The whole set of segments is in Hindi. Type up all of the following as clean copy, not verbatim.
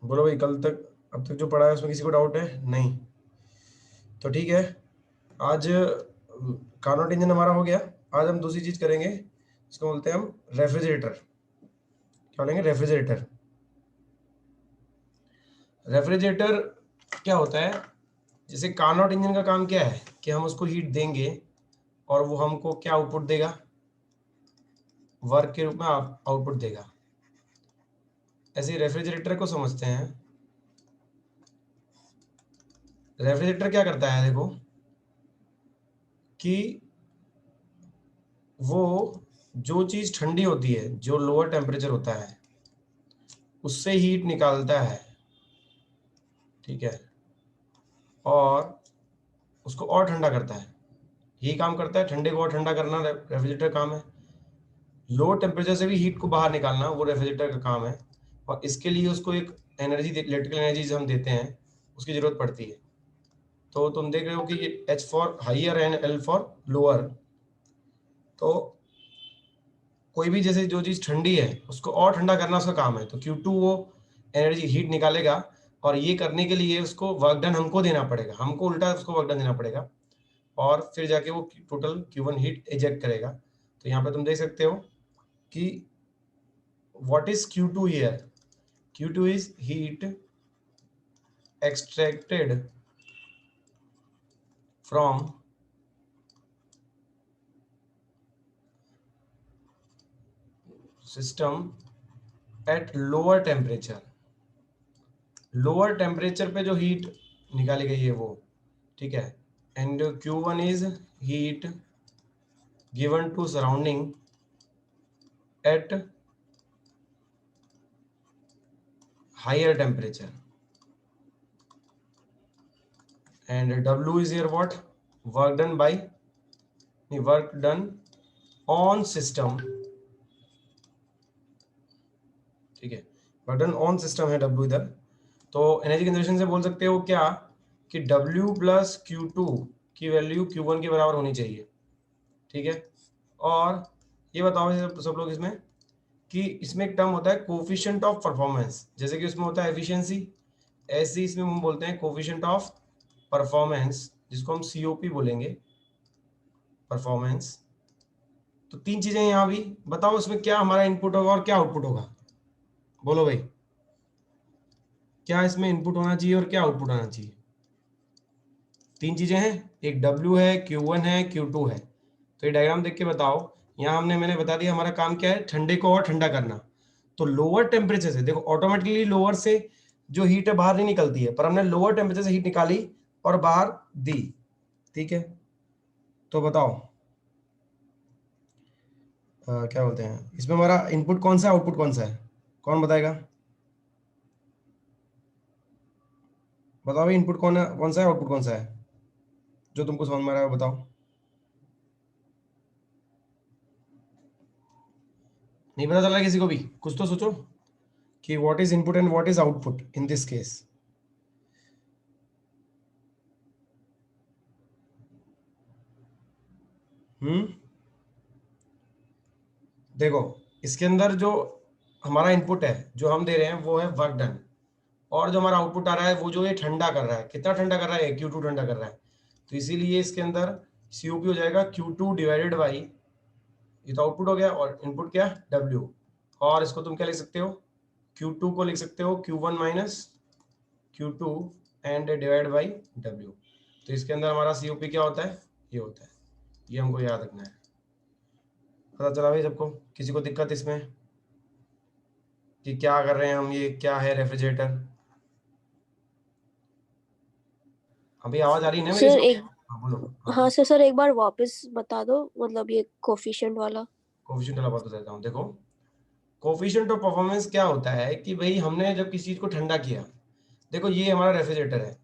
बोलो भाई, कल तक अब तक जो पढ़ा है उसमें किसी को डाउट है? नहीं। तो ठीक है, आज कार्नोट इंजन हमारा हो गया। आज हम दूसरी चीज करेंगे, इसको बोलते हैं हम रेफ्रिजरेटर। क्या बोलेंगे? रेफ्रिजरेटर। रेफ्रिजरेटर क्या होता है? जैसे कार्नोट इंजन का काम क्या है कि हम उसको हीट देंगे और वो हमको क्या आउटपुट देगा? वर्क के रूप में आउटपुट देगा। ऐसे ही रेफ्रिजरेटर को समझते हैं। रेफ्रिजरेटर क्या करता है? देखो कि वो जो चीज ठंडी होती है, जो लोअर टेम्परेचर होता है, उससे हीट निकालता है, ठीक है, और उसको और ठंडा करता है। यही काम करता है, ठंडे को और ठंडा करना रेफ्रिजरेटर काम है। लो टेम्परेचर से भी हीट को बाहर निकालना वो रेफ्रिजरेटर का काम है। और इसके लिए उसको एक एनर्जी, इलेक्ट्रिकल एनर्जी जो हम देते हैं, उसकी जरूरत पड़ती है। तो तुम देख रहे हो कि ये H for higher and L for lower. तो कोई भी जैसे जो चीज ठंडी है उसको और ठंडा करना उसका काम है, तो Q2 वो एनर्जी हीट निकालेगा। और ये करने के लिए उसको वर्क डन हमको देना पड़ेगा, हमको उल्टा उसको वर्क डन देना पड़ेगा, और फिर जाके वो टोटल Q1 हीट इजेक्ट करेगा। तो यहाँ पे तुम देख सकते हो कि what is Q2 here? Q2 is heat extracted from system at lower temperature। Lower temperature पे जो हीट निकाली गई है वो, ठीक है। And Q1 is heat given to surrounding at higher temperature. And W is here what? Work done by, work done on system, ठीक है। वर्क डन ऑन सिस्टम है W इधर। तो एनर्जी कंजर्वेशन से बोल सकते हो क्या कि W प्लस Q2 की वैल्यू Q1 के बराबर होनी चाहिए, ठीक है। और ये बताओ सब लोग इसमें कि इसमें एक टर्म होता है कोफिशिएंट ऑफ परफॉर्मेंस। जैसे कि उसमें होता है एफिशिएंसी, ऐसे इसमें हम बोलते हैं कोफिशिएंट ऑफ परफॉर्मेंस, जिसको हम COP बोलेंगे, परफॉर्मेंस। तो तीन चीजें यहाँ भी बताओ, इसमें क्या हमारा इनपुट होगा और क्या आउटपुट होगा? बोलो भाई, क्या इसमें इनपुट होना चाहिए और क्या आउटपुट आना चाहिए? तीन चीजें हैं, एक W है, Q1 है, Q2 है। तो ये डायग्राम देख के बताओ। यहाँ मैंने बता दिया हमारा काम क्या है, ठंडे को और ठंडा करना। तो लोअर टेम्परेचर से देखो, ऑटोमेटिकली लोअर से जो हीट है बाहर नहीं निकलती है, पर हमने लोअर टेम्परेचर से हीट निकाली और बाहर दी, ठीक है। तो बताओ क्या बोलते हैं इसमें हमारा इनपुट कौन सा है, आउटपुट कौन सा है? कौन बताएगा? बताओ भाई, इनपुट कौन सा है, आउटपुट कौन सा है, जो तुमको समझ में आ रहा है बताओ। नहीं पता चल रहा है किसी को भी? कुछ तो सोचो कि what is input and what is output in this case. देखो, इसके अंदर जो हमारा इनपुट है जो हम दे रहे हैं वो है वर्क डन, और जो हमारा आउटपुट आ रहा है वो जो ये ठंडा कर रहा है, कितना ठंडा कर रहा है? Q2 ठंडा कर रहा है। तो इसीलिए इसके अंदर COP हो जाएगा Q2 डिवाइडेड बाई, ये तो आउटपुट हो गया, और इनपुट क्या? W। और इसको तुम क्या लिख सकते हो? Q2 को लिख सकते हो Q1 minus Q2 and divide by W। तो इसके अंदर हमारा COP क्या होता है? ये होता है। ये हमको याद रखना है। पता चला भाई सबको? किसी को दिक्कत इसमें कि क्या कर रहे हैं हम, ये क्या है रेफ्रिजरेटर? अभी आवाज आ रही है ना मेरी सर सबको? एक हाँ बोलो। हाँ, हाँ सर एक बार वापस बता दो, मतलब ये कोफिशिएंट वाला। कोफिशिएंट वाला बात बताता हूँ। देखो, कोफिशिएंट ऑफ परफॉर्मेंस क्या होता है कि भाई हमने जब किसी चीज को ठंडा किया, देखो ये हमारा रेफ्रिजरेटर है।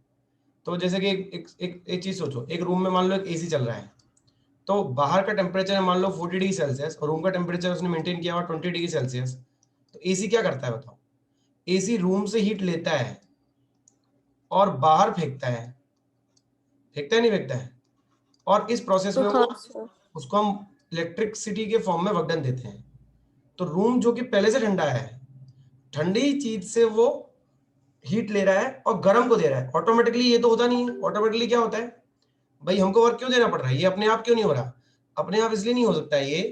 तो जैसे कि एक चीज सोचो, एक रूम में मान लो एक AC चल रहा है, तो बाहर का टेम्परेचर है मान लो 40 डिग्री सेल्सियस, और रूम का टेम्परेचर उसने मेंटेन किया हुआ 20 डिग्री सेल्सियस। तो AC क्या करता है बताओ? AC रूम से हीट लेता है और बाहर फेंकता है, फेंकता है नहीं फेंकता है? और इस प्रोसेस में हाँ वो सर। उसको हम इलेक्ट्रिसिटी के फॉर्म में वर्क डन देते हैं। तो रूम जो कि पहले से ठंडा है, ठंडी चीज से वो हीट ले रहा है और गर्म को दे रहा है, ऑटोमेटिकली ये तो होता नहीं है। ऑटोमेटिकली क्या होता है भाई, हमको वर्क क्यों देना पड़ रहा है, ये अपने आप क्यों नहीं हो रहा? अपने आप इसलिए नहीं हो सकता है ये,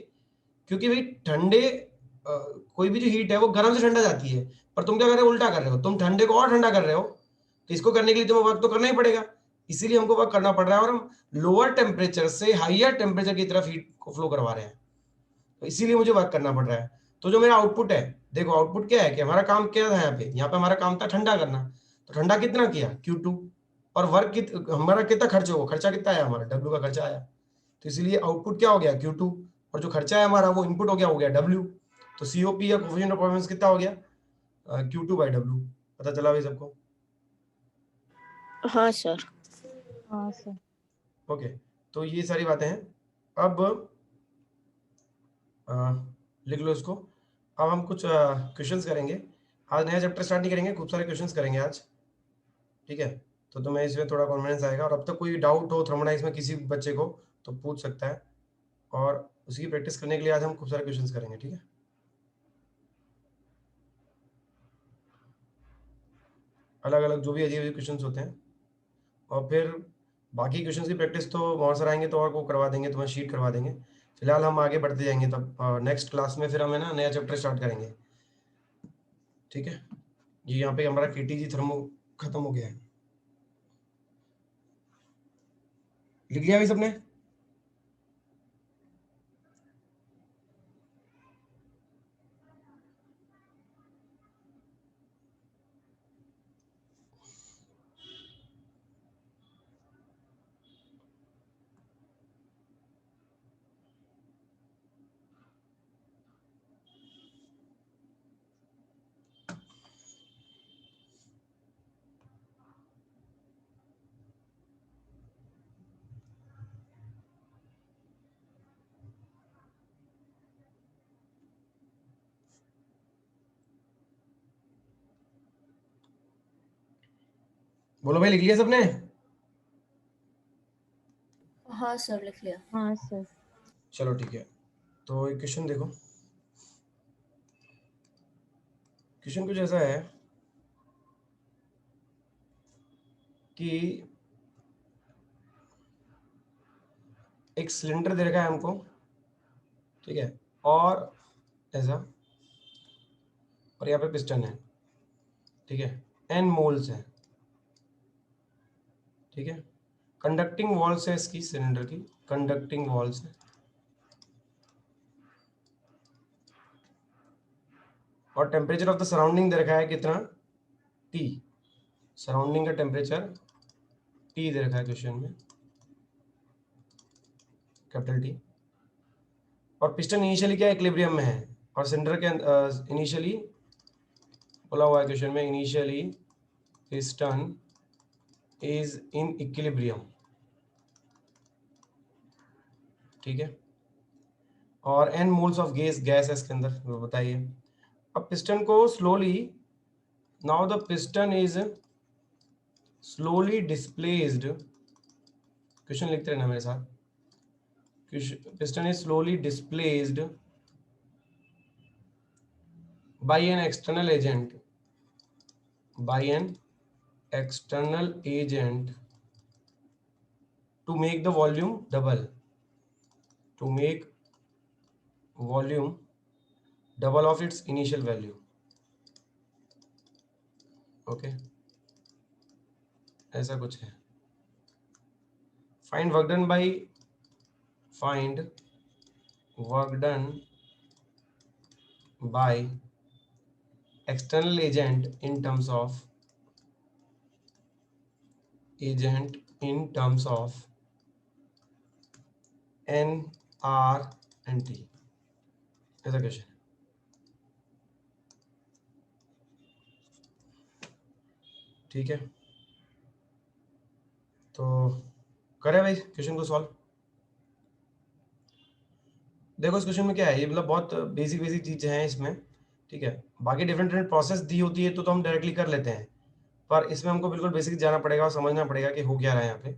क्योंकि भाई ठंडे कोई भी जो हीट है वो गर्म से ठंडा जाती है, पर तुम क्या कर रहे हो, उल्टा कर रहे हो, तुम ठंडे को और ठंडा कर रहे हो। तो इसको करने के लिए तुम्हें वर्क तो करना ही पड़ेगा, इसीलिए हमको वर्क करना पड़ रहा है, और हम लोअर टेम्परेचर से हाइयर टेम्परेचर की तरफ हीट को फ्लो करवा रहे हैं, तो इसीलिए मुझे वर्क करना पड़ रहा है। तो जो मेरा आउटपुट है, देखो आउटपुट क्या है कि हमारा काम क्या था यहाँ पे हमारा काम था ठंडा करना, तो ठंडा कितना किया Q2, और वर्क हमारा कितना खर्च होगा, खर्चा कितना आया हमारा, W का खर्चा आया, तो इसीलिए आउटपुट क्या हो गया Q2, और जो खर्चा है हमारा वो इनपुट हो गया W, तो COP या कोफिशिएंट ऑफ परफॉर्मेंस कितना हो गया Q2/W। पता चला भाई सबको? हाँ सर। हाँ सर। ओके, तो ये सारी बातें हैं। अब लिख लो इसको। अब हम कुछ क्वेश्चंस करेंगे, आज नया चैप्टर स्टार्ट नहीं करेंगे, खूब सारे क्वेश्चंस करेंगे आज, ठीक है? तो तुम्हें इसमें थोड़ा कॉन्फिडेंस आएगा, और अब तक कोई डाउट हो थर्मोडायनेमिक्स में किसी बच्चे को तो पूछ सकता है, और उसकी प्रैक्टिस करने के लिए आज हम खूब सारे क्वेश्चंस करेंगे, ठीक है? अलग अलग जो भी अजीब अजीब क्वेश्चंस होते हैं, और फिर बाकी क्वेश्चंस की प्रैक्टिस तो और सर आएंगे तो और को करवा देंगे, तुम्हें शीट करवा देंगे। फिलहाल हम आगे बढ़ते जाएंगे, तब नेक्स्ट क्लास में फिर हमें ना नया चैप्टर स्टार्ट करेंगे, ठीक है? ये यहाँ पे हमारा KTG थर्मो खत्म हो गया है। लिख लिया भाई सबने? बोलो भाई, लिख लिया सबने? हाँ सर, लिख लिया। हाँ सर। चलो ठीक है, तो एक क्वेश्चन देखो। क्वेश्चन कुछ ऐसा है कि एक सिलेंडर दे रखा है हमको, ठीक है, और ऐसा, और यहाँ पे पिस्टन है, ठीक है, N मोल्स है, ठीक है, कंडक्टिंग वॉल्स है इसकी, सिलेंडर की कंडक्टिंग वॉल्स है, और टेम्परेचर ऑफ द सराउंडिंग दे रखा है कितना, T, सराउंडिंग का टेम्परेचर T दे रखा है क्वेश्चन में, कैपिटल T, और पिस्टन इनिशियली क्या इक्विलिब्रियम में है, और सिलेंडर के इनिशियली बोला हुआ है क्वेश्चन में, initially piston is in equilibrium, ठीक है, और N मोल्स ऑफ गैस है इसके अंदर, वो बताइए। अब पिस्टन को slowly, now the piston is slowly displaced, question लिखते रहना मेरे साथ, piston is slowly displaced by an external agent, by an external agent to make the volume double, to make volume double of its initial value, okay, ऐसा कुछ है। find work done by, find work done by external agent in terms of, agent in terms of N, R and T, ऐसा क्वेश्चन है, ठीक है? तो करें भाई क्वेश्चन को सॉल्व। देखो इस क्वेश्चन में क्या है, ये मतलब बहुत बेसिक बेसिक चीजें हैं इसमें, ठीक है? बाकी डिफरेंट डिफरेंट प्रोसेस दी होती है तो हम डायरेक्टली कर लेते हैं, पर इसमें हमको बिल्कुल बेसिक जाना पड़ेगा और समझना पड़ेगा कि हो क्या रहा है यहाँ पे।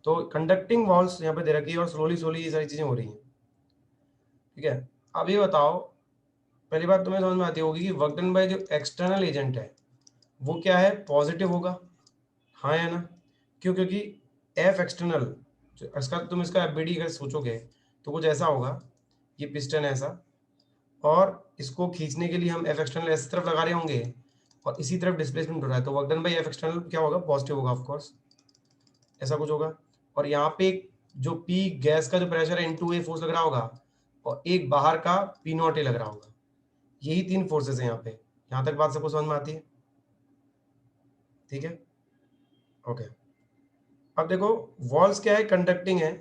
तो कंडक्टिंग वॉल्स यहाँ पे दे रखी है, और स्लोली स्लोली ये सारी चीजें हो रही हैं, ठीक है? अब ये बताओ, पहली बात तुम्हें समझ में आती होगी कि वर्क डन बाय जो एक्सटर्नल एजेंट है वो क्या है, पॉजिटिव होगा, हाँ या ना? क्यों? क्योंकि एफ एक्सटर्नल, इसका तुम इसका एफबीडी अगर सोचोगे तो कुछ ऐसा होगा, ये पिस्टन है ऐसा, और इसको खींचने के लिए हम एफ एक्सटर्नल इस तरफ लगा रहे होंगे और इसी तरफ डिस्प्लेसमेंट हो रहा है, तो work done by F external क्या होगा, पॉजिटिव होगा ऑफ कोर्स, ऐसा कुछ होगा। और यहाँ पे जो पी गैस का जो प्रेशर है इनटू ए फोर्स लग रहा होगा, और एक बाहर का पी नॉट ए लग रहा होगा। यही 3 फोर्सेस हैं यहाँ पे। यहाँ तक बात सबको समझ में आती है? ठीक है, ओके। अब देखो, वॉल्स क्या है, कंडक्टिंग है,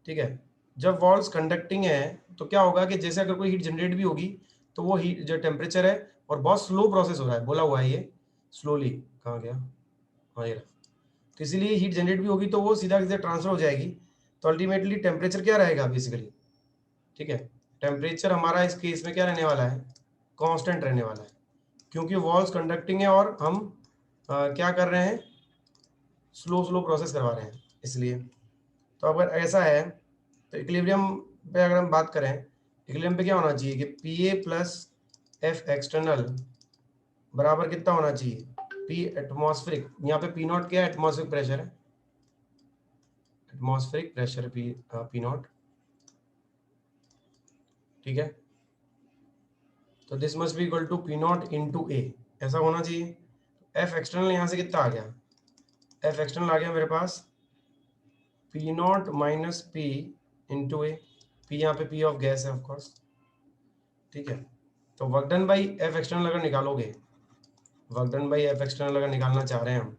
ठीक है। जब वॉल्स कंडक्टिंग है तो क्या होगा कि जैसे अगर कोई हीट जनरेट भी होगी तो वो हीट जो टेम्परेचर है, और बहुत स्लो प्रोसेस हो रहा है, बोला हुआ है ये स्लोली, कहाँ गया, हाँ ये रहा। तो इसीलिए हीट जनरेट भी होगी तो वो सीधा सीधा ट्रांसफर हो जाएगी, तो अल्टीमेटली टेम्परेचर क्या रहेगा बेसिकली, ठीक है, टेम्परेचर हमारा इस केस में क्या रहने वाला है, कांस्टेंट रहने वाला है, क्योंकि वॉल्स कंडक्टिंग है और हम क्या कर रहे हैं, स्लो स्लो प्रोसेस करवा रहे हैं, इसलिए। तो अगर ऐसा है तो इक्विलिब्रियम पे अगर हम बात करें, इक्विलिब्रियम पे क्या होना चाहिए कि P A plus F external बराबर कितना होना चाहिए, पी एटमॉस्फेरिक, यहाँ पे पी नॉट क्या है, एटमॉस्फेरिक प्रेशर है, एटमॉस्फेरिक प्रेशर पी नॉट, ठीक है। तो this must be equal to P naught into A, ऐसा होना चाहिए। एफ एक्सटर्नल यहाँ से कितना आ गया, एफ एक्सटर्नल आ गया मेरे पास P naught minus P into A, P यहाँ पे पी ऑफ गैस है ऑफकोर्स, ठीक है। तो work done by F external अगर निकालोगे, work done by F external अगर निकालना चाह रहे हैं हम,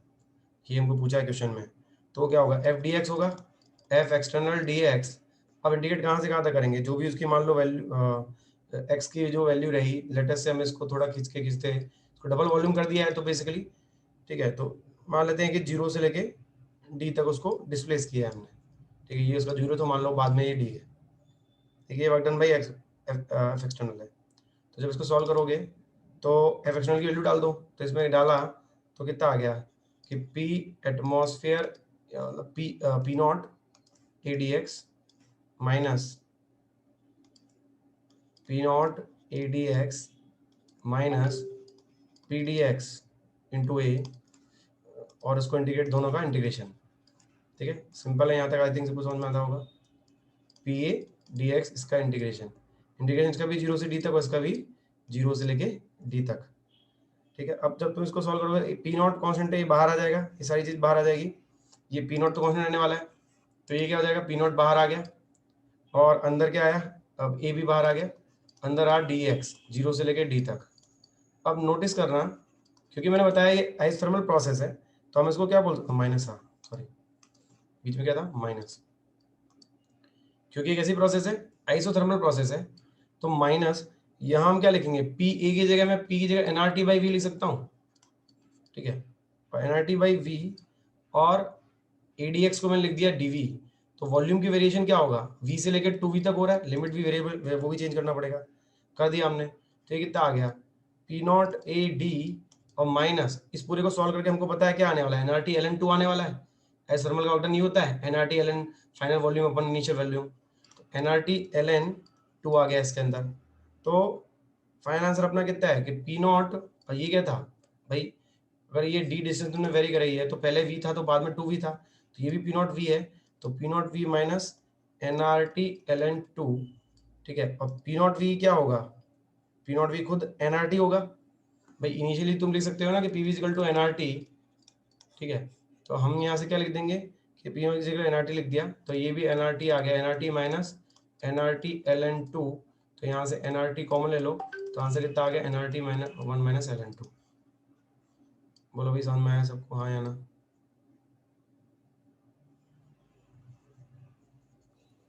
ये हमको पूछा है क्वेश्चन में, तो क्या होगा, एफ डी एक्स होगा, एफ एक्सटर्नल डी एक्स। अब इंडिकेट कहाँ से कहाँ तक करेंगे, जो भी उसकी मान लो वैल्यू एक्स की जो वैल्यू रही, लेटेस्ट से हम इसको थोड़ा खींचते इसको डबल वॉल्यूम कर दिया है तो बेसिकली, ठीक है। तो मान लेते हैं कि 0 से लेके डी तक उसको डिस्प्लेस किया है हमने, ठीक है। ये उसका 0 तो मान लो बाद में ये डी है, ठीक है। ये work done by F external है। तो जब इसको सॉल्व करोगे तो एफ एक्सटर्नल की वैल्यू डाल दो, तो इसमें डाला तो कितना आ गया कि P atmosphere P naught A D X minus P naught A D X minus P D X into A, और इसको इंटीग्रेट, दोनों का इंटीग्रेशन, ठीक है। सिंपल है, यहाँ तक आई थिंक सबको समझ में आता होगा। पी ए डी एक्स, इसका इंटीग्रेशन, इंटीग्रेशन इसका भी 0 से डी तक और इसका भी 0 से लेके डी तक, ठीक है। अब जब तुम इसको सॉल्व करोगे, पी नॉट कॉन्स्टेंट है, ये बाहर आ जाएगा, ये सारी चीज बाहर आ जाएगी, ये पी नॉट तो कॉन्स्टेंट रहने वाला है, तो ये क्या हो जाएगा, पी नॉट बाहर आ गया और अंदर क्या आया, अब ए भी बाहर आ गया, अंदर आ डी एक्स 0 से लेके डी तक। अब नोटिस करना, क्योंकि मैंने बताया ये आइसोथर्मल प्रोसेस है, तो हम इसको क्या बोलते हैं, माइनस, हाँ सॉरी बीच में क्या था, माइनस, क्योंकि एक ऐसी प्रोसेस है, आइसोथर्मल प्रोसेस है, तो माइनस, यहाँ हम क्या लिखेंगे, पी ए की जगह मैं पी की जगह एनआरटी बाई वी लिख सकता हूँ, ठीक है। और एनआरटी बाई वी, और एडीएक्स को मैंने लिख दिया डीवी, तो वॉल्यूम की वेरिएशन क्या होगा, वी से लेकर 2v तक हो रहा है, लिमिट भी वेरिएबल वो भी चेंज करना पड़ेगा, कर दिया हमने। तो ये कितना आ गया, पी नॉट ए डी और माइनस, इस पूरे को सॉल्व करके हमको पता है क्या आने वाला है, एनआरटी एल एन टू आने वाला है, एस थर्मल का ऑर्डर नहीं होता है, nRT L N final volume अपन initial volume, nRT L N two आ गया इसके अंदर। तो फाइनल आंसर अपना कितना है कि पी नॉट, और ये क्या था भाई, अगर ये डी डिस्टेंस तुमने वेरी कराई है तो पहले वी था तो बाद में 2v था, तो ये भी पी नॉट वी है, तो P naught V minus N R T L N two, ठीक है। और पी नॉट वी क्या होगा, पी नॉट वी खुद एन आर टी होगा भाई, इनिशियली तुम लिख सकते हो ना कि P V equal to N R T, ठीक है। तो हम यहाँ से क्या लिख देंगे कि P naught equal N R T लिख दिया, तो ये भी एन आर टी आ गया, N R T minus N R T L N two, तो यहाँ से एन आर टी कॉमन ले लो, तो आंसर कितना आ गया, N R T minus 1 minus L N two. बोलो भाई समझ में आया सबको, हाँ या ना?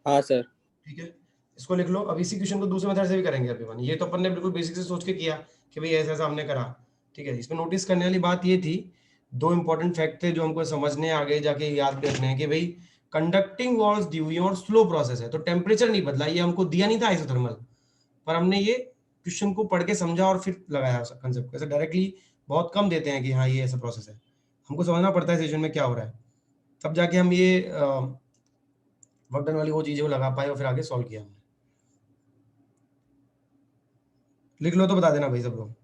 हाँ सर। ठीक है, इसको लिख लो। अब इसी क्वेश्चन को दूसरे मेथड से भी करेंगे अभी अपन, ये तो अपन ने बिल्कुल बेसिक से सोच के किया कि भाई ऐसा ऐसा हमने करा, ठीक है। इसमें नोटिस करने वाली बात ये थी, दो इंपॉर्टेंट फैक्ट थे जो हमको समझने आगे जाके याद भी रखने हैं कि भाई कंडक्टिंग वॉल्स दी हुई और स्लो प्रोसेस है, तो टेम्परेचर नहीं बदला, ये हमको दिया नहीं था आइसोथर्मल, पर हमने ये क्वेश्चन को पढ़ के समझा और फिर लगाया कंसेप्ट। ऐसे डायरेक्टली बहुत कम देते हैं कि हाँ ये ऐसा प्रोसेस है, हमको समझना पड़ता है सिचुएशन में क्या हो रहा है, तब जाके हम ये वर्क डन वाली वो चीजें वो लगा पाए और फिर आगे सॉल्व किया हमने। लिख लो तो बता देना भाई सब लोग।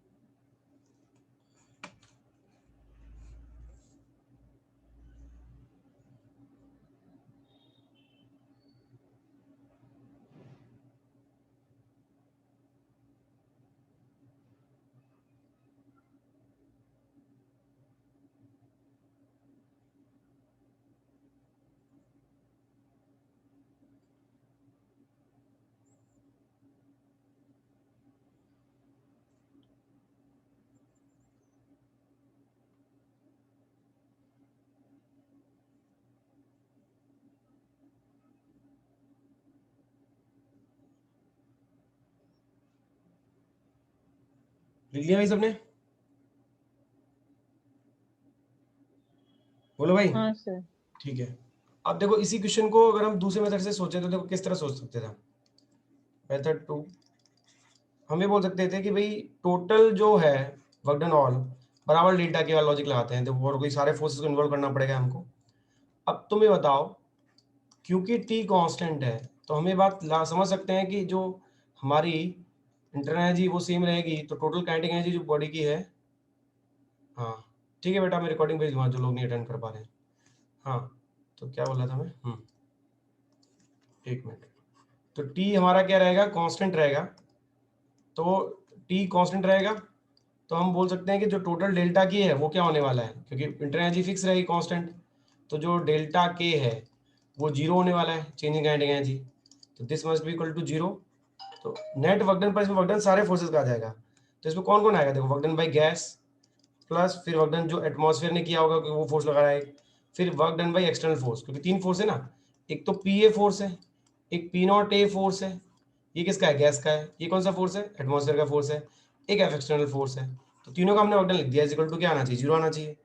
लिख लिया भाई सबने? बोलो भाई। हाँ सर। ठीक है, अब देखो इसी क्वेश्चन को अगर हम दूसरे मेथड से सोचें तो देखो किस तरह सोच सकते थे। मेथड 2 हम ये बोल सकते थे कि भाई टोटल जो है वर्क डन ऑल बराबर डेल्टा के वाला लॉजिक लगाते हैं, तो और कोई सारे फोर्सेस को इन्वॉल्व करना पड़ेगा हमको। अब तुम ये बताओ, क्योंकि टी कांस्टेंट है तो हम ये बात समझ सकते हैं कि जो हमारी इंटरनल एनर्जी वो सेम रहेगी, तो टोटल काइनेटिक एनर्जी जो बॉडी की है, हाँ ठीक है बेटा, मैं रिकॉर्डिंग भेज दूंगा जो लोग नहीं अटेंड कर पा रहे हैं। हाँ तो क्या बोला था मैं, एक मिनट। तो टी हमारा क्या रहेगा, कांस्टेंट रहेगा। तो टी कांस्टेंट रहेगा तो हम बोल सकते हैं कि जो टोटल डेल्टा के है वो क्या होने वाला है, क्योंकि इंटर एनर्जी फिक्स रहेगी कांस्टेंट, तो जो डेल्टा के है वो जीरो होने वाला है, चेंजिंग काइनेटिक एनर्जी। तो this must be equal to zero. तो नेट वर्क डन पर इसमें वर्क डन सारे फोर्सेस का आ जाएगा। तो इसमें कौन कौन आएगा, देखो work done by gas plus फिर वर्क डन जो एटमॉस्फेयर ने किया होगा क्योंकि वो फोर्स लगा रहा है, फिर work done by external force, क्योंकि तीन फोर्स है ना, एक तो पी ए फोर्स है, एक पी नॉट ए फोर्स है, ये किसका है, गैस का है। ये कौन सा फोर्स है, एटमॉस्फेयर का फोर्स है। एक एफ एक्सटर्नल फोर्स है। तो तीनों का हमने वर्क डन लिख दिया, इज इक्वल टू क्या आना चाहिए, जीरो आना चाहिए।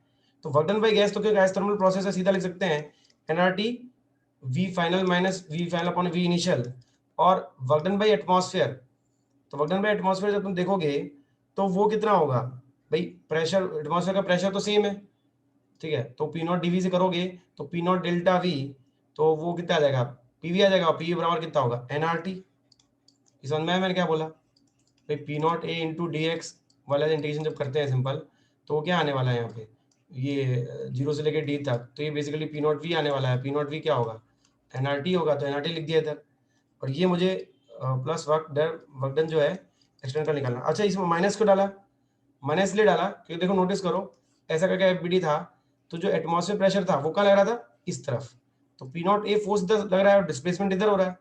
तो वर्क डन बाय गैस तो क्या गैस थर्मल प्रोसेस है, सीधा लिख सकते हैं NRT V final minus V final upon V initial. और वर्क डन बाय एटमॉस्फेयर, तो वर्क डन बाय एटमॉस्फेयर जब तुम देखोगे तो वो कितना होगा भाई, प्रेशर एटमॉस्फेयर का प्रेशर तो सेम है, ठीक है। तो पी नॉट डीवी से करोगे तो पी नॉट डेल्टा वी, तो वो कितना आ जाएगा, पीवी आ जाएगा। पीवी बराबर कितना होगा, एनआरटी। इस समझ में मैंने क्या बोला भाई, पी नॉट ए इंटू डी एक्स वाला इंटीग्रेशन जब करते हैं सिंपल, तो वो क्या आने वाला है यहाँ पे, ये जीरो से लेके डी तक, तो ये बेसिकली पी नॉट वी आने वाला है। पी नॉट वी क्या होगा, एनआरटी होगा, तो एनआरटी लिख दिया इधर। और ये मुझे प्लस वर्क डन जो है एक्सटेंड का निकालना। अच्छा इसमें माइनस क्यों डाला, माइनस इसलिए डाला क्योंकि देखो नोटिस करो, ऐसा करके एफबीडी था, तो जो एटमॉस्फेयर प्रेशर था वो कहाँ लग रहा था, इस तरफ। तो पी नॉट ए फोर्स इधर लग रहा है और डिस्प्लेसमेंट इधर हो रहा है,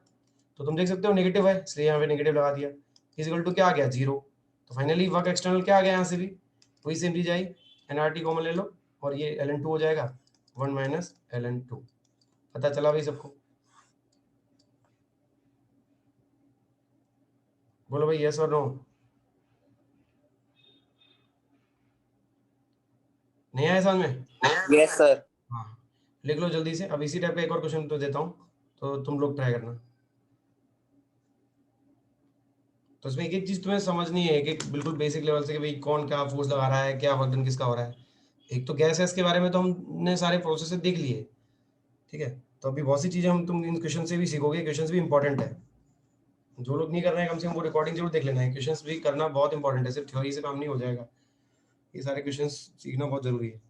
तो तुम देख सकते हो नेगेटिव है, इसलिए यहाँ पे नेगेटिव लगा दिया। इजिकल टू क्या आ गया, जीरो। तो फाइनली वर्क एक्सटर्नल क्या आ गया यहाँ से भी, वही सेम चीज आई, एनआरटी कॉमन ले लो और ये ln2 हो जाएगा, 1 माइनस ln2। पता चला भाई सबको, बोलो भाई यस और नो। नहीं आया समझ में? Yes sir. हाँ लिख लो जल्दी से। अब इसी टाइप का एक और क्वेश्चन तो देता हूँ, तो तुम लोग ट्राई करना। तो इसमें एक एक चीज तुम्हें समझनी है, एक एक बिल्कुल बेसिक लेवल से, कि भाई कौन क्या फोर्स लगा रहा है, क्या वर्क डन किसका हो रहा है। एक तो गैस के बारे में तो हमने सारे प्रोसेस देख लिए, ठीक है। तो अभी बहुत सी चीजें हम तुम इन क्वेश्चन से भी सीखोगे, क्वेश्चन भी इंपॉर्टेंट है। जो लोग नहीं कर रहे हैं कम से कम वो रिकॉर्डिंग जरूर देख लेना है, क्वेश्चन भी करना बहुत इंपॉर्टेंट है, सिर्फ थ्योरी से काम नहीं हो जाएगा, ये सारे क्वेश्चन सीखना बहुत जरूरी है।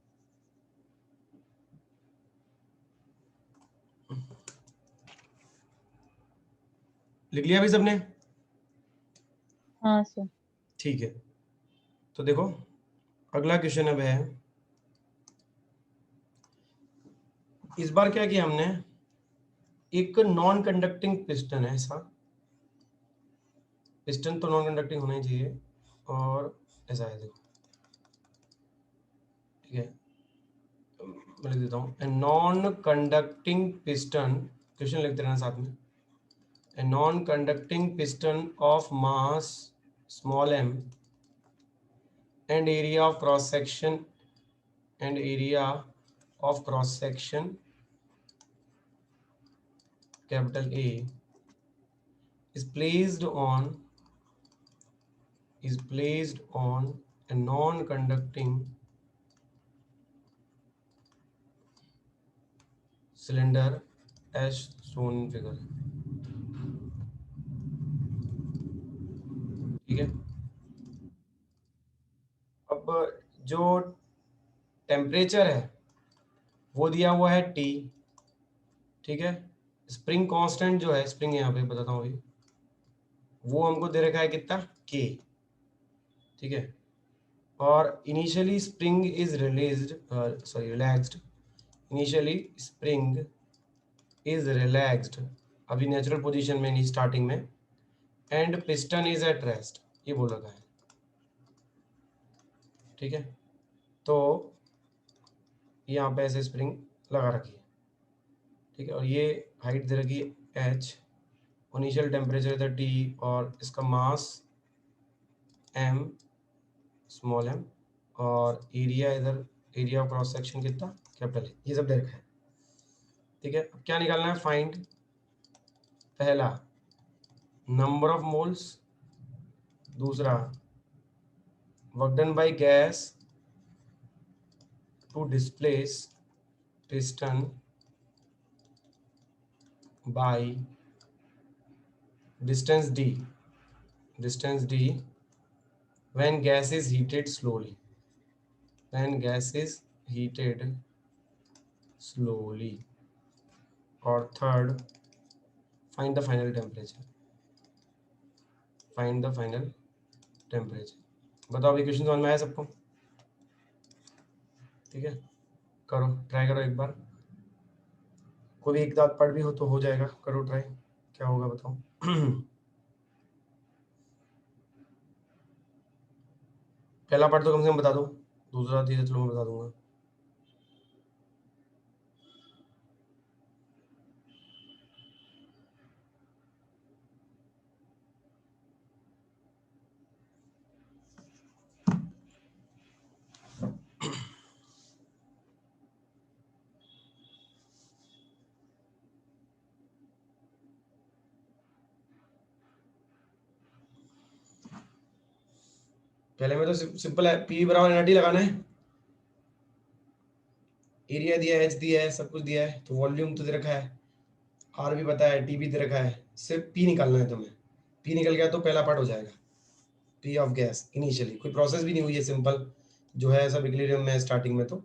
लिख लिया भाई सबने? हाँ सर। ठीक है, तो देखो अगला क्वेश्चन अब है, इस बार क्या किया हमने, एक नॉन कंडक्टिंग पिस्टन है ऐसा, पिस्टन तो नॉन कंडक्टिंग होना ही चाहिए, और ऐसा है देखो, ठीक है। मैं लिख देता हूँ, a non conducting piston, question लिखते रहना साथ में, a non conducting piston of mass small m and area of cross section capital A is placed on a non-conducting cylinder as shown in figure, ठीक है। अब जो टेम्परेचर है वो दिया हुआ है T, ठीक है। स्प्रिंग कांस्टेंट जो है, स्प्रिंग यहाँ पे बताता हूँ अभी, वो हमको दे रखा है कितना, K, ठीक है। और initially spring is relaxed, initially spring is relaxed, अभी नेचुरल पोजीशन में नहीं, स्टार्टिंग में, and piston is at rest, ये बोल रखा है, ठीक है। तो यहाँ पे ऐसे स्प्रिंग लगा रखी है, ठीक है, और ये हाइट दे रखी है h, इनिशियल टेम्परेचर इधर T, और इसका मास m, स्मॉल m, और एरिया इधर, एरिया ऑफ क्रॉस सेक्शन कितना, कैपिटल A, ये सब दे रखा है। ठीक है, अब क्या निकालना है, फाइंड पहला नंबर ऑफ मोल्स, दूसरा work done by gas to displace piston by distance d when gas is heated slowly, when gas is heated slowly, और third find the final temperature, find the final temperature। बताओ अभी क्वेश्चन समझ में आया सबको? ठीक है, करो, ट्राई करो एक बार, कोई एक दांत पढ़ भी हो तो हो जाएगा, करो ट्राई, क्या होगा बताओ। पहला पार्ट तो कम से कम बता दो, दूसरा धीरे चलो मैं बता दूंगा। पहले में तो सिंपल है, पी बराबर एनआरटी लगाना है, एरिया दिया है, एच दिया है, सब कुछ दिया है, तो वॉल्यूम तो दे रखा है, आर भी पता है, टी भी दे रखा है, सिर्फ पी निकालना है तुम्हें। पी निकल गया तो पहला पार्ट हो जाएगा, पी ऑफ गैस। इनिशियली कोई प्रोसेस भी नहीं हुई है, सिंपल जो है सब इक्विलिब्रियम में स्टार्टिंग में, तो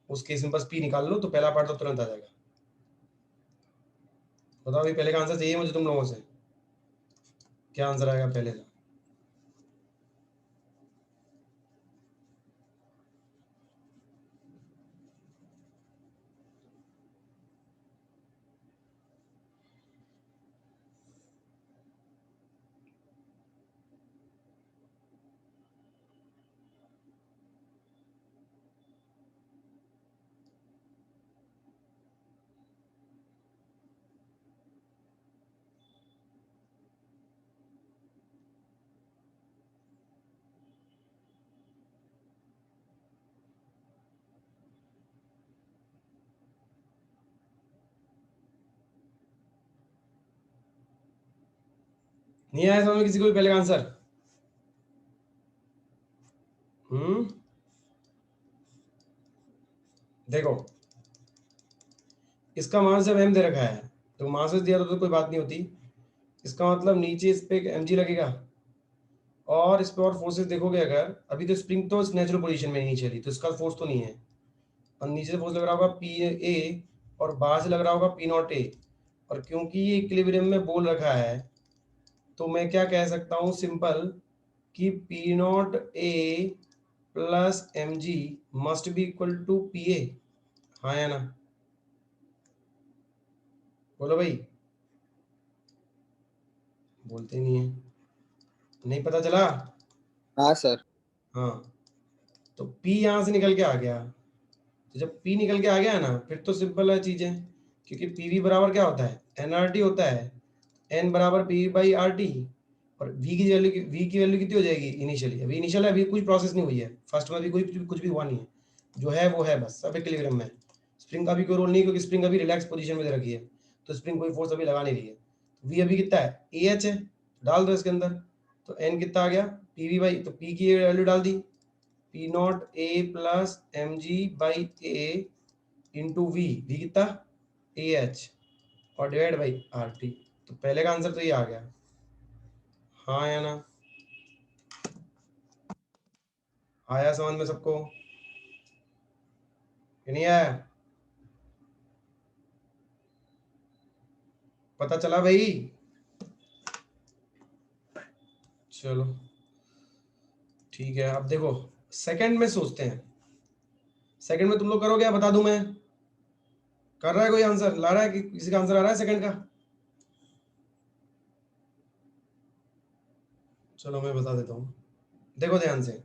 उस केस में बस पी निकाल लो तो पहला पार्ट तो तुरंत आ जाएगा। बताओ अभी पहले का आंसर चाहिए मुझे तुम लोगों से, क्या आंसर आएगा पहले का? नहीं आया समझ में किसी को भी पहले का आंसर? देखो इसका मान से एम दे रखा है, तो मान से दिया तो कोई बात नहीं होती, इसका मतलब नीचे इस पे एम जी लगेगा, और इस पे और फोर्सेस देखोगे अगर, अभी तो स्प्रिंग तो नेचुरल पोजीशन में नहीं चली तो इसका फोर्स तो नहीं है, और नीचे से फोर्स लग रहा होगा पी ए, और बाहर से लग रहा होगा पी नॉट ए, और क्योंकि ये इक्विलिब्रियम में बोल रखा है तो मैं क्या कह सकता हूँ सिंपल, कि P naught A plus M G must be equal to P A. हाँ या ना, बोलो भाई, बोलते नहीं है, नहीं पता चला? हाँ सर। हाँ, तो P यहाँ से निकल के आ गया, तो जब P निकल के आ गया ना फिर तो सिंपल है चीजें, क्योंकि PV बराबर क्या होता है, nRT होता है, N बराबर PV बाई RT, और V की वैल्यू कितनी हो जाएगी इनिशियली, अभी इनिशियल है, अभी कुछ प्रोसेस नहीं हुई है, फर्स्ट में भी कुछ भी हुआ नहीं है, जो है वो है बस, सब इक्विलिब्रियम में। स्प्रिंग का भी कोई रोल नहीं, क्योंकि स्प्रिंग अभी रिलैक्स पोजीशन में दे रखी है, तो स्प्रिंग कोई फोर्स अभी लगा नहीं रही है। V अभी कितना है, AH है, डाल दो इसके अंदर, तो N कितना आ गया, PV बाई, तो P की वैल्यू डाल दी, P naught A plus M G by A into V, V कितना ए एच, और डिवाइड बाई आर टी, तो पहले का आंसर तो ये आ गया। हाँ या ना, आया समझ में सबको कि नहीं आया? पता चला भाई? चलो ठीक है, अब देखो सेकंड में सोचते हैं, सेकंड में तुम लोग करोगे या बता दूं मैं? कर रहा है कोई आंसर ला रहा है, कि किसी का आंसर आ रहा है सेकंड का? चलो मैं बता देता हूँ, देखो ध्यान से।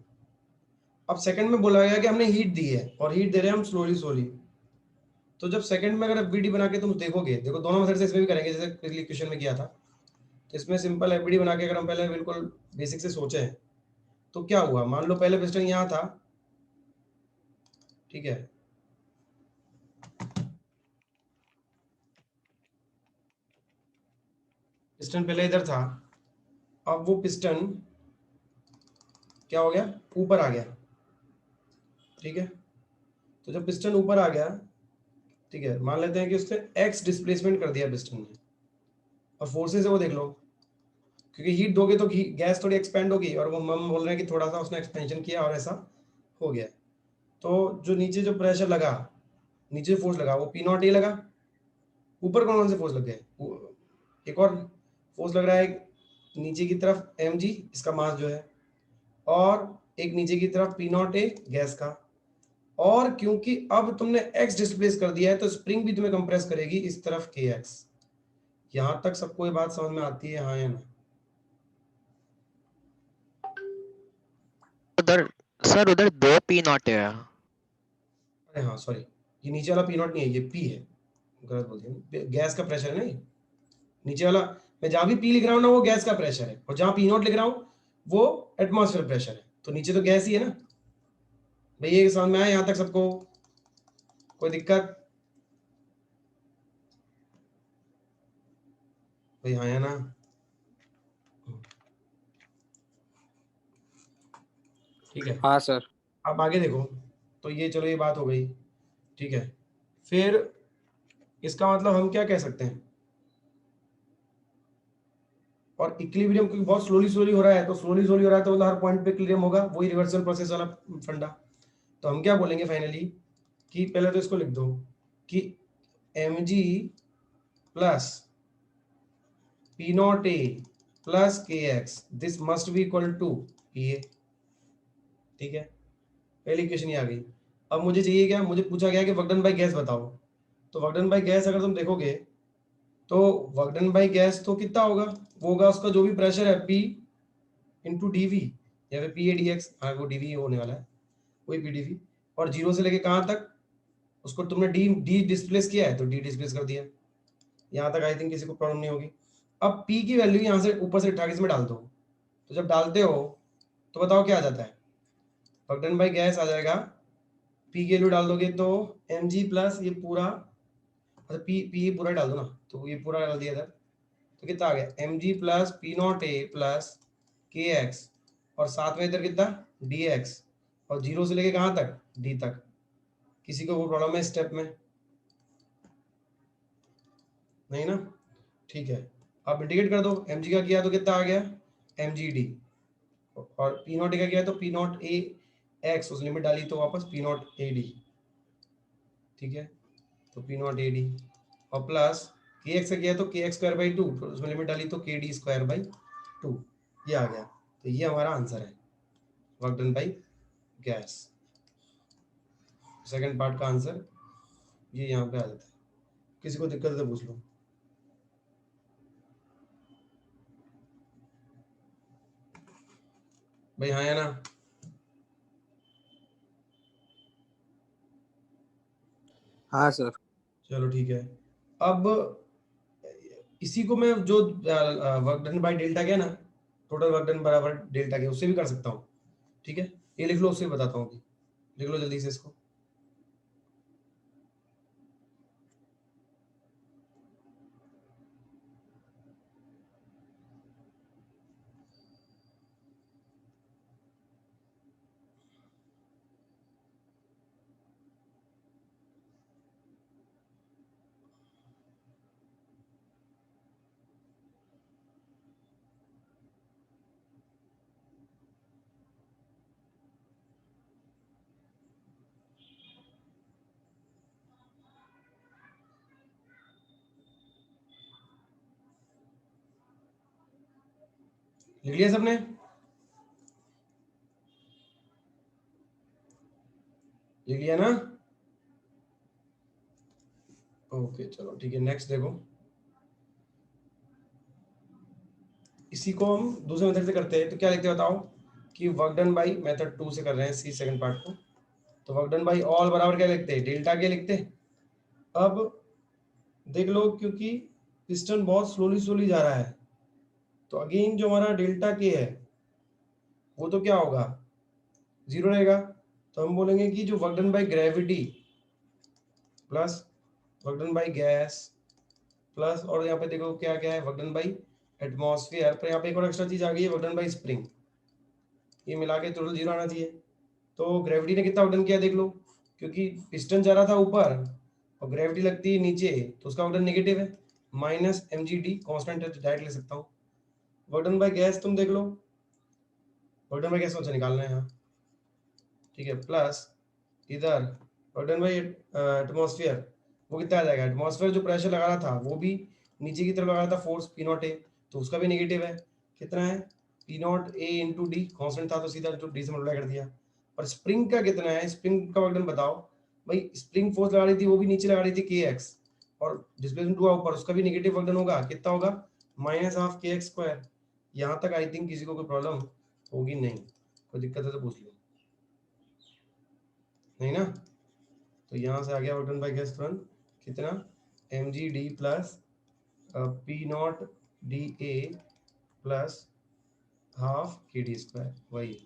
अब सेकंड में बोला गया कि हमने हीट दी है, और हीट दे रहे हैं हम स्लोली, तो जब सेकंड में अगर एफबीडी बना के तुम देखोगे, देखो दोनों मेथड से इसमें भी करेंगे, जैसे पिछली क्वेश्चन में किया था, तो इसमें सिंपल एफबीडी बना के अगर हम पहले बिल्कुल बेसिक से सोचे हैं, तो क्या हुआ, मान लो पहले पिस्टन यहाँ था, ठीक है, पिस्टन पहले इधर था, अब वो पिस्टन क्या हो गया, ऊपर आ गया, ठीक है। तो जब पिस्टन ऊपर आ गया, ठीक है, मान लेते हैं कि उसने एक्स डिस्प्लेसमेंट कर दिया पिस्टन ने, और फोर्सेस है वो देख लो, क्योंकि हीट दोगे तो गैस थोड़ी एक्सपेंड होगी, और वो हम बोल रहे हैं कि थोड़ा सा उसने एक्सपेंशन किया और ऐसा हो गया। तो जो नीचे जो प्रेशर लगा, नीचे फोर्स लगा वो पी नॉट ए लगा, ऊपर कौन कौन से फोर्स लग गए, एक और फोर्स लग रहा है नीचे की तरफ एम जी, इसका मास जो है, और एक नीचे की तरफ पी नॉट ए गैस का, और क्योंकि अब तुमने एक्स डिस्प्लेस कर दिया है तो स्प्रिंग भी तुम्हें कंप्रेस करेगी इस तरफ के एक्स। यहां तक सबको ये बात समझ में आती है, हाँ या ना? उधर सर उधर 2 पी नॉट है। अरे हाँ सॉरी, ये नीचे वाला पी नॉट नहीं है, ये पी है, गलत बोल दिया, गैस का प्रेशर है ना ये, नीचे वाला, मैं जहां भी पी लिख रहा हूँ ना वो गैस का प्रेशर है, और जहां पी नॉट लिख रहा हूँ वो एटमॉस्फेयर प्रेशर है, तो नीचे तो गैस ही है ना भाई। ये समझ में आया यहाँ तक सबको, कोई दिक्कत भाई, हाँ या ना? ठीक है, हाँ सर। अब आगे देखो, तो ये चलो ये बात हो गई, ठीक है। फिर इसका मतलब हम क्या कह सकते हैं, और इक्विलिब्रियम क्योंकि बहुत स्लोली स्लोली हो रहा है, तो स्लोली स्लोली हो रहा है तो मतलब हर पॉइंट पे इक्विलिब्रियम होगा, वही रिवर्सल प्रोसेस वाला फंडा। तो हम क्या बोलेंगे फाइनली, कि पहले तो इसको लिख दो कि mg plus P naught A plus K X, this must be equal to P A, ठीक है, पहली इक्वेशन ये आ गई। अब मुझे चाहिए क्या, मुझे पूछा गया कि वर्क डन बाय गैस बताओ, तो वर्क डन बाय गैस अगर तुम देखोगे तो वर्क डन बाय गैस तो कितना होगा, वो होगा उसका जो भी प्रेशर है P इंटू डी वी, या फिर पी ए डी एक्स, हाँ वो डी वी होने वाला है, वही पी डी वी, और जीरो से लेके कहाँ तक, उसको तुमने डी डी डिस्प्लेस किया है तो डी डिस्प्लेस कर दिया, यहाँ तक आई थिंक किसी को प्रॉब्लम नहीं होगी। अब P की वैल्यू यहाँ से ऊपर से 28 में डाल दो, तो जब डालते हो तो बताओ क्या आ जाता है, वर्क डन बाय गैस आ जाएगा, P की वैल्यू डाल दोगे तो mg प्लस ये पूरा, अच्छा P ये पूरा डाल दो ना, तो ये पूरा डाल दिया था, तो कितना आ गया mg plus P naught A plus K x, और साथ में इधर कितना डी एक्स, और जीरो से लेके कहाँ तक डी तक। किसी को वो प्रॉब्लम है स्टेप में, नहीं ना, ठीक है। आप इंटीग्रेट कर दो, mg का किया तो कितना आ गया mgd, और पी नॉट ए का किया तो पी नॉट ए एक्स, उस लिमिट डाली तो वापस पी नॉट ए डी, ठीक है, तो पी नॉट ए डी, और प्लस के एक्स का किया तो के एक्स स्क्वायर बाई टू, तो उसमें लिमिट डाली तो के डी स्क्वायर बाई टू, ये आ गया। तो ये हमारा आंसर है, work done by gas, second part का आंसर ये यहाँ पे आ जाता है। किसी को दिक्कत है तो पूछ लो। भाई हाँ या ना? हाँ सर। चलो ठीक है। अब इसी को मैं जो वर्क डन बाय डेल्टा क्या ना, टोटल वर्क डन बराबर डेल्टा के, उससे भी कर सकता हूँ, ठीक है, ये लिख लो, उससे भी बताता हूँ, लिख लो जल्दी से इसको। लिख लिया सबने? लिख लिया ना? ओके चलो ठीक है, नेक्स्ट देखो, इसी को हम दूसरे मेथड से करते हैं, तो क्या लिखते हैं बताओ, कि वर्क डन बाई मेथड 2 से कर रहे हैं सी सेकंड पार्ट को, तो वर्क डन बाई ऑल बराबर क्या लिखते हैं, डेल्टा के लिखते हैं। अब देख लो, क्योंकि पिस्टन बहुत स्लोली स्लोली जा रहा है, तो अगेन जो हमारा डेल्टा के है वो तो क्या होगा, 0 रहेगा। तो हम बोलेंगे कि जो work done by gravity plus work done by gas plus, और यहाँ पे देखो क्या क्या है, वर्क डन बाय एटमॉस्फेयर, पर यहाँ पे एक और एक्स्ट्रा चीज आ गई है, वर्क डन बाय स्प्रिंग। ये मिला के टोटल 0 आना चाहिए। तो ग्रेविटी ने कितना वर्क डन किया देख लो, क्योंकि पिस्टन जा रहा था ऊपर और ग्रेविटी लगती है नीचे, तो उसका वर्क डन नेगेटिव है, माइनस mgd कांस्टेंट है तो डायरेक्ट ले सकता हूँ। वर्क डन बाय गैस तुम देख लो, वर्क डन बाय गैस कौन सा निकालना है यहाँ, ठीक है, प्लस इधर वर्क डन बाय एटमॉस्फेयर, वो कितना आ जाएगा, एटमॉस्फेयर जो प्रेशर लगा रहा था वो भी नीचे की तरफ लगा रहा था फोर्स पी नॉट ए, तो उसका भी नेगेटिव है, कितना है पी नॉट ए इंटू डी, कॉन्स्टेंट था तो सीधा डी से मल्टीप्लाई कर दिया। और स्प्रिंग का कितना है, स्प्रिंग का वर्क डन बताओ भाई, स्प्रिंग फोर्स लगा रही थी वो भी नीचे लगा रही थी के एक्स, और डिस्प्लेसमेंट हुआ ऊपर, उसका भी नेगेटिव वर्क डन होगा, कितना होगा माइनस हाफ के एक्स स्क्वायर। यहाँ तक आई थिंक किसी को कोई प्रॉब्लम होगी नहीं, कोई दिक्कत है तो पूछ लो, नहीं ना। तो यहाँ से आ गया वर्क डन बाय गैस तुरंत कितना, mgd plus P not D A plus half के डी स्क्वायर, वही।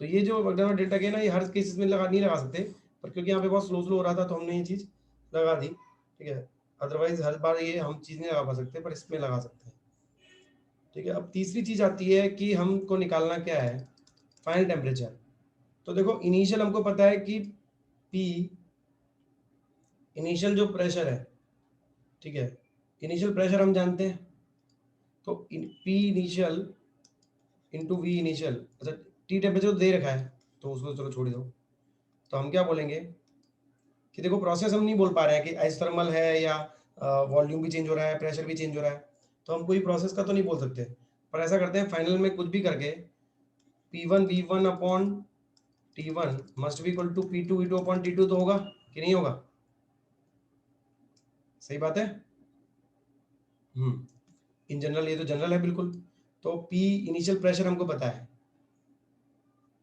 तो ये जो वर्क डन बाय डेल्टा के ना, ये हर केसेस में नहीं लगा सकते, पर क्योंकि यहाँ पे बहुत स्लो हो रहा था तो हमने ये चीज लगा दी, ठीक है। अदरवाइज हर बार ये हम चीज नहीं लगा पा सकते, पर इसमें लगा सकते हैं, ठीक है। अब तीसरी चीज आती है कि हमको निकालना क्या है, फाइनल टेम्परेचर। तो देखो इनिशियल हमको पता है कि P इनिशियल जो प्रेशर है, ठीक है, इनिशियल प्रेशर हम जानते हैं, तो P initial into V initial, अच्छा टी टेम्परेचर तो दे रखा है तो उसको चलो छोड़ दो। तो हम क्या बोलेंगे कि देखो प्रोसेस हम नहीं बोल पा रहे हैं कि आइसोथर्मल है या वॉल्यूम भी चेंज हो रहा है, प्रेशर भी चेंज हो रहा है, तो हम कोई प्रोसेस का तो नहीं बोल सकते, पर ऐसा करते हैं फाइनल में कुछ भी करके P1 V1 upon T1 must be equal to P2 V2 upon T2 तो होगा कि नहीं होगा, सही बात है। इन जनरल ये तो जनरल है बिल्कुल। तो P इनिशियल प्रेशर हमको पता है,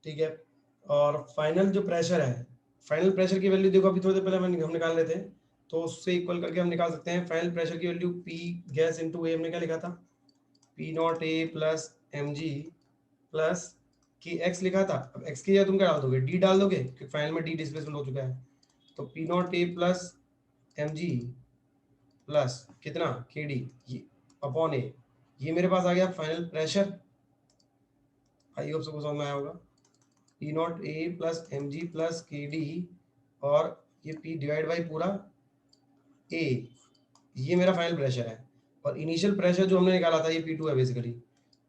ठीक है, और फाइनल जो प्रेशर है, फाइनल प्रेशर की वैल्यू देखो अभी थोड़ी देर पहले हम निकाल रहे थे, तो उससे इक्वल करके हम निकाल सकते हैं फाइनल प्रेशर की वैल्यू P गैस इंटू ए, हमने क्या लिखा था P not A plus mg plus की एक्स लिखा था। अब एक्स की जगह तुम क्या डाल दोगे, डी डाल दोगे क्योंकि फाइनल में डी डिस्प्लेसमेंट हो चुका है, तो P not A plus mg plus कितना के डी अपॉन ए, ये मेरे पास आ गया फाइनल प्रेशर, आई होप सबको समझ में आया होगा। P not A plus mg plus के डी, और ये P डिवाइड बाई पूरा A, ये मेरा फाइनल प्रेशर है। और इनिशियल प्रेशर जो हमने निकाला था ये P2 है बेसिकली,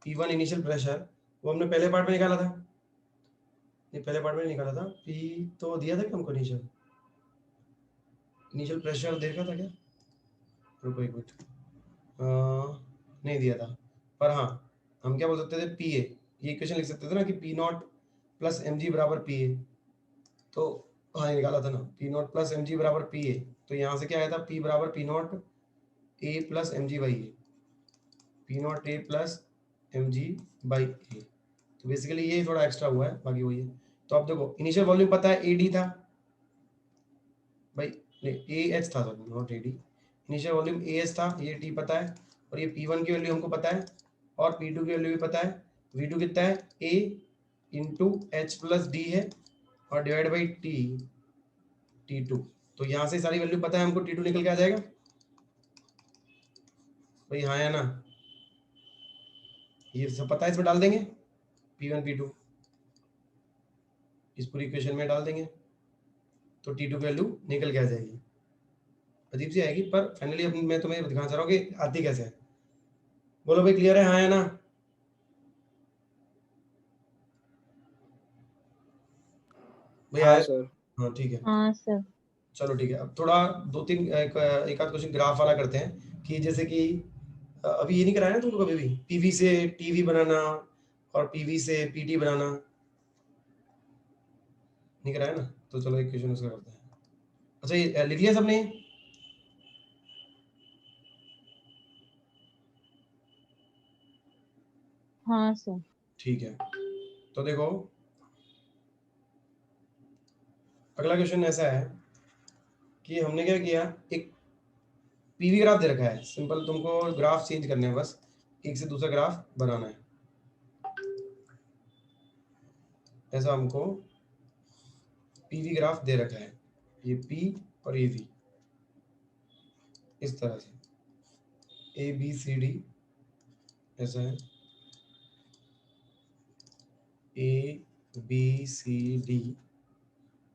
P1 इनिशियल प्रेशर वो हमने पहले पार्ट में निकाला था, ये पहले पार्ट में निकाला था, P तो दिया था कि हमको इनिशियल प्रेशर देखा था क्या, रुको एक मिनट, नहीं दिया था, पर हाँ हम क्या बोल सकते थे PA, ये इक्वेशन लिख सकते थे ना कि P नॉट प्लस mg बराबर PA, तो हाँ ये निकाला था ना P नॉट प्लस mg बराबर PA, तो यहाँ से क्या आया था P बराबर P naught A plus mg by A, P naught A plus mg by A, तो बेसिकली ये थोड़ा एक्स्ट्रा हुआ है, बाकी वही है। तो आप देखो इनिशियल वॉल्यूम पता है AD था भाई, नहीं AH था, sorry not AD, initial volume AH था, ये T पता है, और ये P1 की वैल्यू हमको पता है, और P2 की वैल्यू भी पता है, V2 कितना है A into H plus D है, और डिवाइड बाई T2, तो यहाँ से सारी वैल्यू पता है हमको, T2 निकल के आ जाएगा भाई, हाँ या ना, ये सब पता है, इसमें डाल देंगे P1 P2 इस पूरी इक्वेशन में डाल देंगे, तो T2 की वैल्यू निकल के आ जाएगी, अजीब सी आएगी, पर फाइनली अब मैं तुम्हें दिखाना चाह रहा हूँ कि आती कैसे है। बोलो भाई क्लियर है, हाँ या ना। भैया हाँ सर। हाँ ठीक है, हाँ सर। चलो ठीक है। अब थोड़ा दो तीन एक आध क्वेश्चन ग्राफ वाला करते हैं, कि जैसे कि अभी ये नहीं कराया ना तुमको कभी भी, पीवी से टीवी बनाना और पीवी से पीटी बनाना, नहीं कराया ना, तो चलो एक क्वेश्चन उसका करते हैं। अच्छा ये लिख लिया सबने, हाँ सर। ठीक है। तो देखो अगला क्वेश्चन ऐसा है कि हमने क्या किया, एक पीवी ग्राफ दे रखा है, सिंपल तुमको ग्राफ चेंज करने हैं, बस एक से दूसरा ग्राफ बनाना है। ऐसा हमको पीवी ग्राफ दे रखा है, ये पी और ये वी, इस तरह से ए बी सी डी ऐसा है, ए बी सी डी,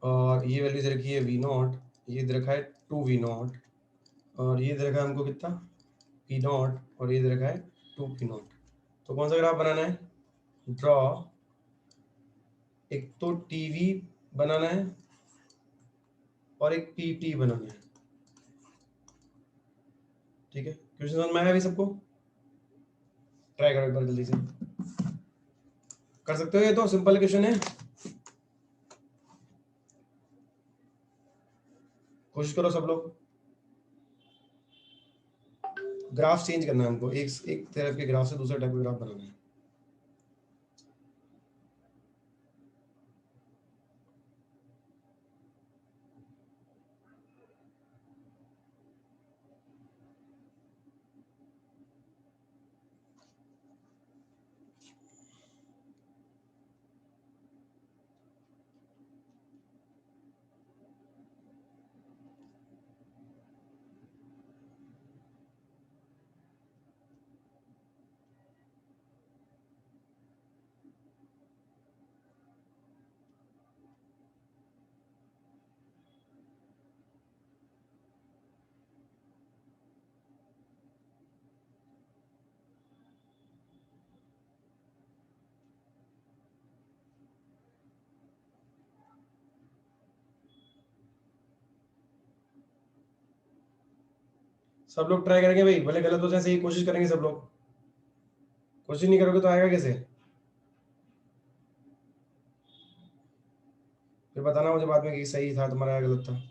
और ये वैल्यू दे रखी है वी नॉट, ये दे रखा है 2v0, और ये दे रखा है हमको कितना पी नॉट, और ये दे रखा है 2p0। तो कौन सा ग्राफ बनाना है? ड्रॉ, एक तो टीवी बनाना है और एक पीटी बनाना है। ठीक है, क्वेश्चन समझ में आया अभी सबको? ट्राई करो एक बार जल्दी से, कर सकते हो, ये तो सिंपल क्वेश्चन है, कोशिश करो सब लोग। ग्राफ चेंज करना है हमको, एक तरफ के ग्राफ से दूसरे टाइप का ग्राफ बनाना है। सब लोग ट्राई करेंगे भाई, भले गलत हो जाए, सही कोशिश करेंगे सब लोग। कोशिश नहीं करोगे तो आएगा कैसे? फिर बताना मुझे बाद में कि सही था तुम्हारा या गलत था।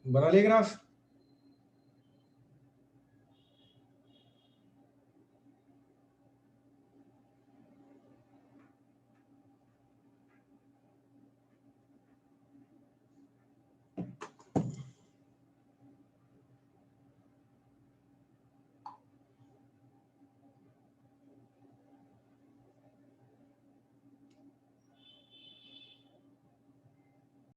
बना लिए ग्राफ?